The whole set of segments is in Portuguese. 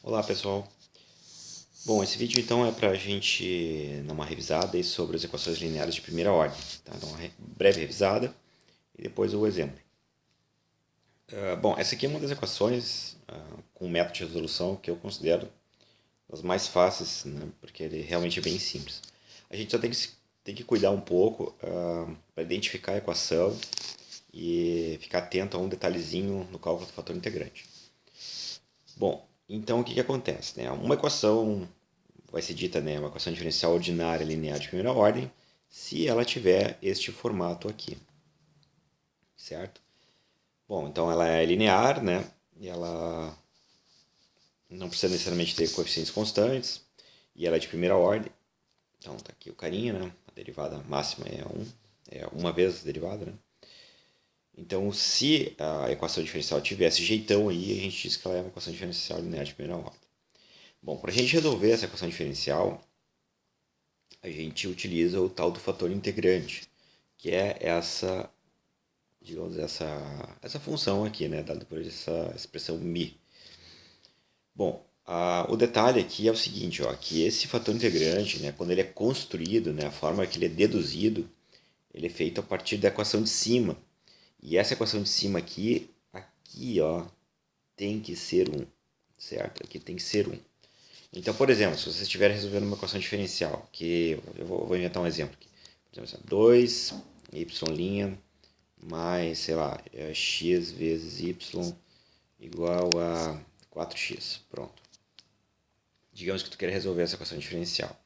Olá pessoal, bom, esse vídeo então é para a gente dar uma revisada aí sobre as equações lineares de primeira ordem, tá? Então uma breve revisada e depois o exemplo. Bom, essa aqui é uma das equações com método de resolução que eu considero as mais fáceis, né? Porque ele realmente é bem simples. A gente só tem que cuidar um pouco para identificar a equação e ficar atento a um detalhezinho no cálculo do fator integrante. Bom, então o que acontece, né? Uma equação vai ser dita, né, uma equação diferencial ordinária linear de primeira ordem, se ela tiver este formato aqui, certo? Bom, então ela é linear, né? E ela não precisa necessariamente ter coeficientes constantes, e ela é de primeira ordem. Então tá aqui o carinha, né? A derivada máxima é 1, é uma vez a derivada, né? Então, se a equação diferencial tiver esse jeitão aí, a gente diz que ela é uma equação diferencial linear de primeira ordem. Bom, para a gente resolver essa equação diferencial, a gente utiliza o tal do fator integrante, que é essa, digamos, essa função aqui, né, dada por essa expressão μ. Bom, o detalhe aqui é o seguinte, ó, que esse fator integrante, né, quando ele é construído, né, a forma que ele é deduzido, ele é feito a partir da equação de cima. E essa equação de cima aqui, ó, tem que ser 1, certo? Aqui tem que ser 1. Então, por exemplo, se você estiver resolvendo uma equação diferencial, que eu vou inventar um exemplo aqui. Por exemplo, 2y' mais, sei lá, x vezes y igual a 4x. Pronto. Digamos que tu quer resolver essa equação diferencial.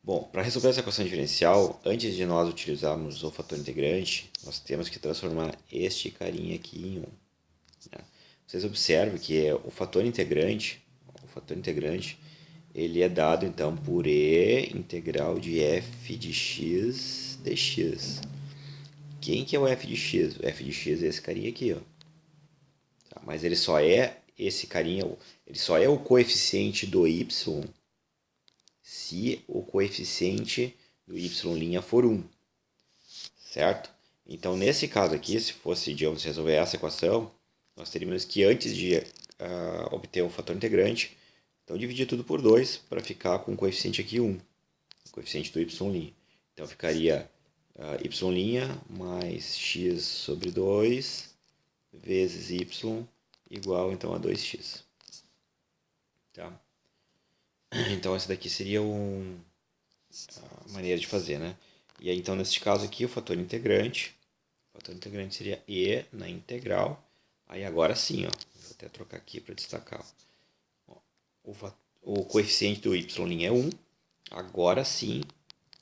Bom, para resolver essa equação diferencial, antes de nós utilizarmos o fator integrante, nós temos que transformar este carinha aqui em 1. Né? Vocês observam que o fator integrante, ele é dado então por e integral de f de x dx. Quem que é o f de x? O f de x é esse carinha aqui, ó. Tá? Mas ele só é esse carinha, ele só é o coeficiente do y se o coeficiente do y' for 1, certo? Então, nesse caso aqui, se fosse, digamos, resolver essa equação, nós teríamos que, antes de obter o fator integrante, então dividir tudo por 2 para ficar com o coeficiente aqui 1, o coeficiente do y'. Então, ficaria y' mais x sobre 2 vezes y igual, então, a 2x. Tá? Então, essa daqui seria a maneira de fazer, né? E aí, então, nesse caso aqui, o fator integrante seria e na integral. Aí, agora sim, ó, vou até trocar aqui para destacar. Ó, o coeficiente do y' é 1. Agora sim,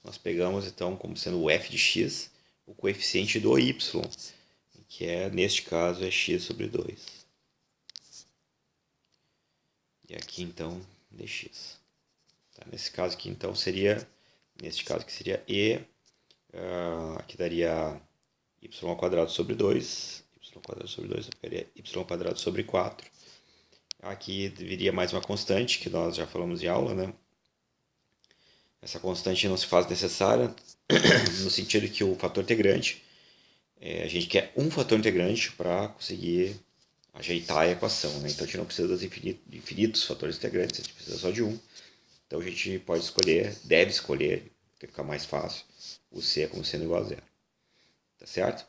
nós pegamos, então, como sendo o f de x, o coeficiente do y, que é, neste caso, é x sobre 2. E aqui, então, dx. Tá? Nesse caso aqui, então, seria... Neste caso aqui seria e... aqui daria y² sobre 2. Y² sobre 2, eu pegaria y² sobre 4. Aqui viria mais uma constante, que nós já falamos em aula, né? Essa constante não se faz necessária, no sentido que o fator integrante, a gente quer um fator integrante para conseguir ajeitar a equação, né? Então a gente não precisa dos infinitos fatores integrantes, a gente precisa só de um. Então a gente pode escolher, deve escolher, para ficar mais fácil, o C como sendo igual a zero. Tá certo?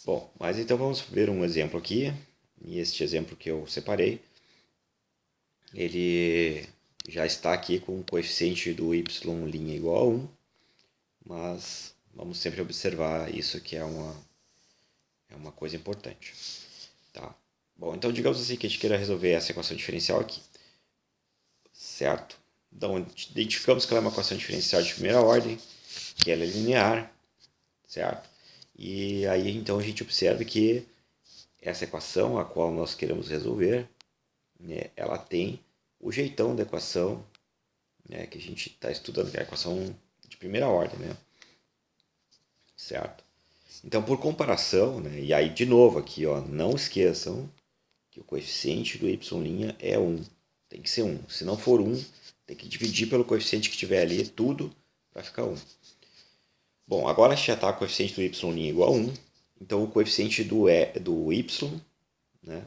Bom, mas então vamos ver um exemplo aqui. E este exemplo que eu separei, ele já está aqui com o coeficiente do y' igual a 1, mas vamos sempre observar isso, que é uma coisa importante. Tá? Bom, então digamos assim que a gente queira resolver essa equação diferencial aqui, certo? Então identificamos que ela é uma equação diferencial de primeira ordem, que ela é linear, certo? E aí então a gente observa que essa equação a qual nós queremos resolver, né, ela tem o jeitão da equação, né, que a gente está estudando, que é a equação de primeira ordem, né? Certo? Então, por comparação, né, e aí de novo aqui, ó, não esqueçam que o coeficiente do y' é 1. Tem que ser 1. Se não for 1, tem que dividir pelo coeficiente que tiver ali, tudo, para ficar 1. Bom, agora a gente já está com o coeficiente do y' igual a 1. Então, o coeficiente do y, né,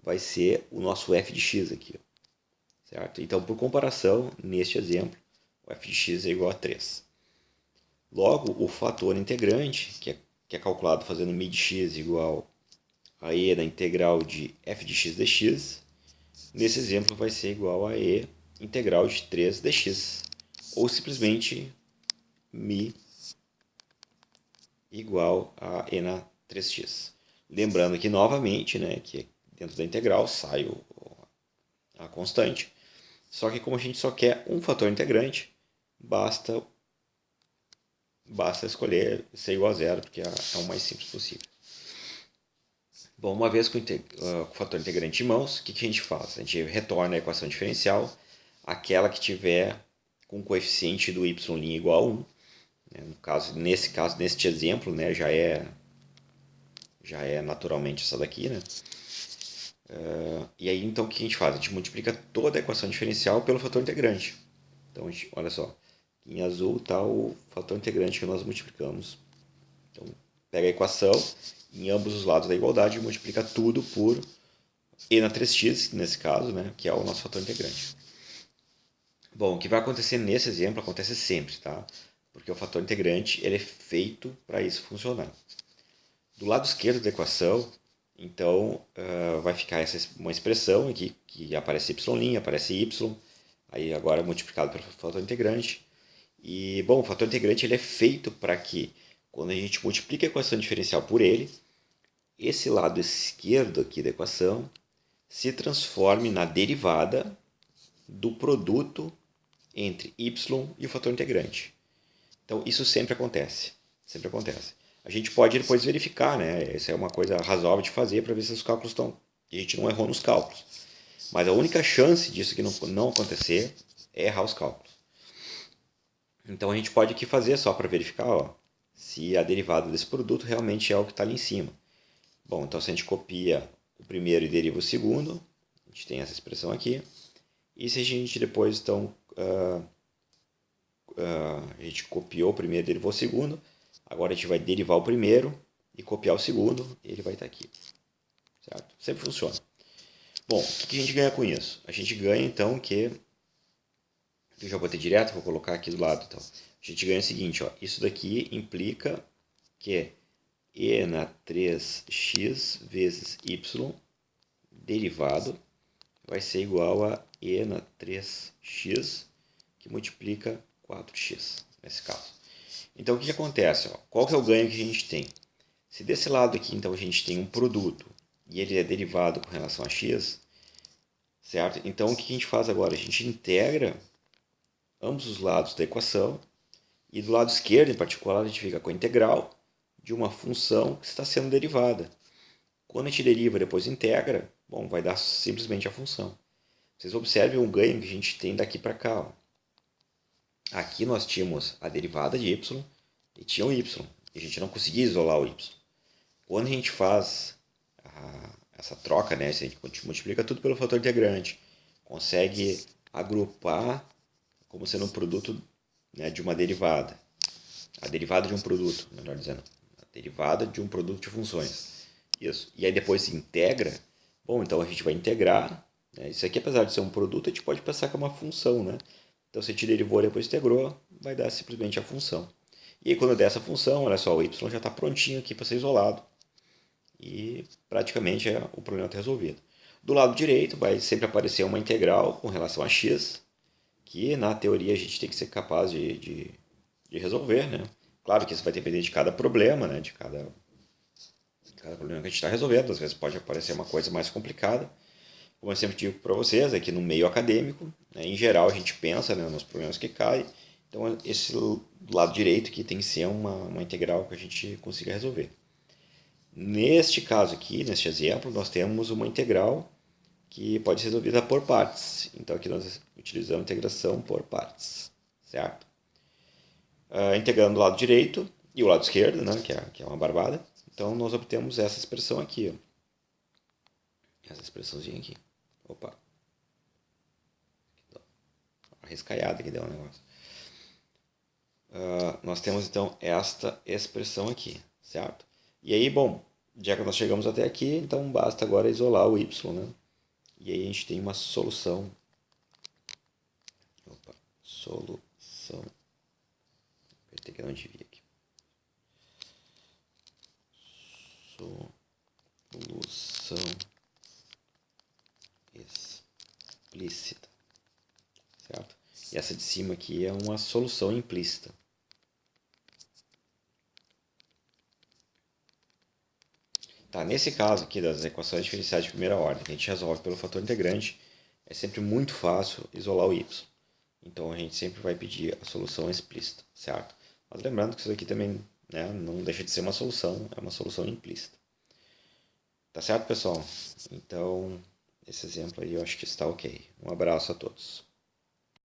vai ser o nosso f de x aqui. certo? Então, por comparação, neste exemplo, o f de x é igual a 3. Logo, o fator integrante, que é calculado fazendo μ de x igual a e da integral de f de x dx, nesse exemplo vai ser igual a e integral de 3 dx, ou simplesmente μ igual a e na 3x. Lembrando que, novamente, né, que dentro da integral sai a constante, só que como a gente só quer um fator integrante, basta escolher ser igual a zero, porque é o mais simples possível. Bom, uma vez com o fator integrante em mãos, o que a gente faz? A gente retorna a equação diferencial, aquela que tiver com o coeficiente do y' igual a 1. Nesse exemplo, né, já é naturalmente essa daqui, né? E aí, então, o que a gente faz? A gente multiplica toda a equação diferencial pelo fator integrante. Então, olha só, em azul está o fator integrante que nós multiplicamos. Então, pega a equação, em ambos os lados da igualdade, e multiplica tudo por e na 3x, nesse caso, né, que é o nosso fator integrante. Bom, o que vai acontecer nesse exemplo acontece sempre, tá? Porque o fator integrante ele é feito para isso funcionar. Do lado esquerdo da equação, então, vai ficar uma expressão aqui que aparece y', aparece y, aí agora multiplicado pelo fator integrante. E, bom, o fator integrante ele é feito para que, quando a gente multiplica a equação diferencial por ele, esse lado esquerdo aqui da equação se transforme na derivada do produto entre y e o fator integrante. Então, isso sempre acontece. Sempre acontece. A gente pode depois verificar, né? Essa é uma coisa razoável de fazer para ver se os cálculos estão... A gente não errou nos cálculos. Mas a única chance disso que não acontecer é errar os cálculos. Então, a gente pode aqui fazer só para verificar, ó, se a derivada desse produto realmente é o que está ali em cima. Bom, então se a gente copia o primeiro e deriva o segundo, a gente tem essa expressão aqui. E se a gente depois, então, a gente copiou o primeiro e derivou o segundo, agora a gente vai derivar o primeiro e copiar o segundo, e ele vai estar aqui. Certo? Sempre funciona. Bom, o que a gente ganha com isso? A gente ganha, então, que... Eu já botei direto, vou colocar aqui do lado. Então. A gente ganha o seguinte, ó, isso daqui implica que e na 3x vezes y derivado vai ser igual a e na 3x que multiplica 4x, nesse caso. Então, o que acontece? Ó? Qual que é o ganho que a gente tem? Se desse lado aqui, então, a gente tem um produto e ele é derivado com relação a x, certo? Então, o que a gente faz agora? A gente integra ambos os lados da equação e do lado esquerdo, em particular, a gente fica com a integral de uma função que está sendo derivada. Quando a gente deriva e depois integra, bom, vai dar simplesmente a função. Vocês observem o ganho que a gente tem daqui para cá. Ó. Aqui nós tínhamos a derivada de y e tinha o y. E a gente não conseguia isolar o y. Quando a gente faz essa troca, né, se a gente multiplica tudo pelo fator integrante, consegue agrupar como sendo um produto, né, de uma derivada. A derivada de um produto, melhor dizendo. A derivada de um produto de funções. Isso. E aí depois se integra. Bom, então a gente vai integrar. Né? Isso aqui, apesar de ser um produto, a gente pode pensar que é uma função, né? Então, se a gente derivou e depois integrou, vai dar simplesmente a função. E aí, quando der essa função, olha só, o y já está prontinho aqui para ser isolado. E praticamente o problema está resolvido. Do lado direito, vai sempre aparecer uma integral com relação a x, que na teoria a gente tem que ser capaz de resolver, né? Claro que isso vai depender de cada problema, né? De cada problema que a gente está resolvendo. Às vezes pode aparecer uma coisa mais complicada. Como eu sempre digo para vocês, aqui no meio acadêmico, né, em geral a gente pensa, né, nos problemas que caem. Então, esse lado direito aqui tem que ser uma integral que a gente consiga resolver. Neste caso aqui, neste exemplo, nós temos uma integral que pode ser resolvida por partes. Então, aqui nós utilizamos integração por partes, certo? Integrando o lado direito e o lado esquerdo, né, que é uma barbada. Então, nós obtemos essa expressão aqui. Ó. Essa expressãozinha aqui. Opa. Arriscaiada que deu o negócio. Nós temos, então, esta expressão aqui, certo? E aí, bom, já que nós chegamos até aqui, então basta agora isolar o y, né? E aí a gente tem uma solução solução. Apertei que eu não devia aqui. Solução explícita, certo? E essa de cima aqui é uma solução implícita. Tá, nesse caso aqui das equações diferenciais de primeira ordem, que a gente resolve pelo fator integrante, é sempre muito fácil isolar o y. Então a gente sempre vai pedir a solução explícita, certo? Mas lembrando que isso aqui também, né, não deixa de ser uma solução, é uma solução implícita. Tá certo, pessoal? Então, esse exemplo aí eu acho que está ok. Um abraço a todos.